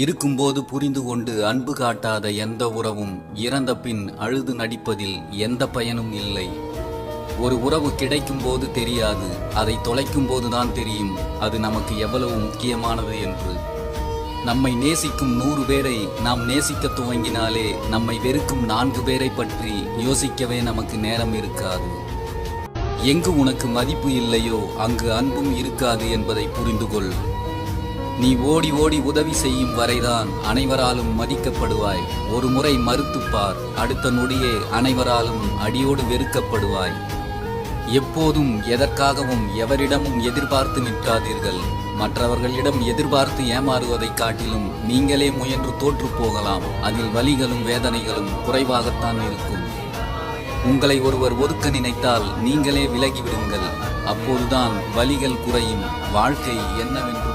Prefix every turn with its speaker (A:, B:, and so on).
A: இருக்கும்போது புரிந்து கொண்டு அன்பு காட்டாத எந்த உறவும் இறந்த பின் அழுது நடிப்பதில் எந்த பயனும் இல்லை. ஒரு உறவு கிடைக்கும் போது தெரியாது, அதை தொலைக்கும் போதுதான் தெரியும் அது நமக்கு எவ்வளவு முக்கியமானது என்று. நம்மை நேசிக்கும் 100 பேரை நாம் நேசிக்க துவங்கினாலே நம்மை வெறுக்கும் 4 பேரை பற்றி யோசிக்கவே நமக்கு நேரம் இருக்காது. எங்கு உனக்கு மதிப்பு இல்லையோ அங்கு அன்பும் இருக்காது என்பதை புரிந்து கொள். நீ ஓடி ஓடி உதவி செய்யும் வரைதான் அனைவராலும் மதிக்கப்படுவாய். ஒரு முறை மறுத்துப்பார், அடுத்த நொடியே அனைவராலும் அடியோடு வெறுக்கப்படுவாய். எப்போதும் எதற்காகவும் எவரிடமும் எதிர்பார்த்து நிற்காதீர்கள். மற்றவர்களிடம் எதிர்பார்த்து ஏமாறுவதை காட்டிலும் நீங்களே முயன்று தோற்று போகலாம். அதில் வலிகளும் வேதனைகளும் குறைவாகத்தான் இருக்கும். உங்களை ஒருவர் ஒதுக்க நினைத்தால் நீங்களே விலகிவிடுங்கள். அப்போதுதான் வலிகள் குறையும். வாழ்க்கை என்னவென்று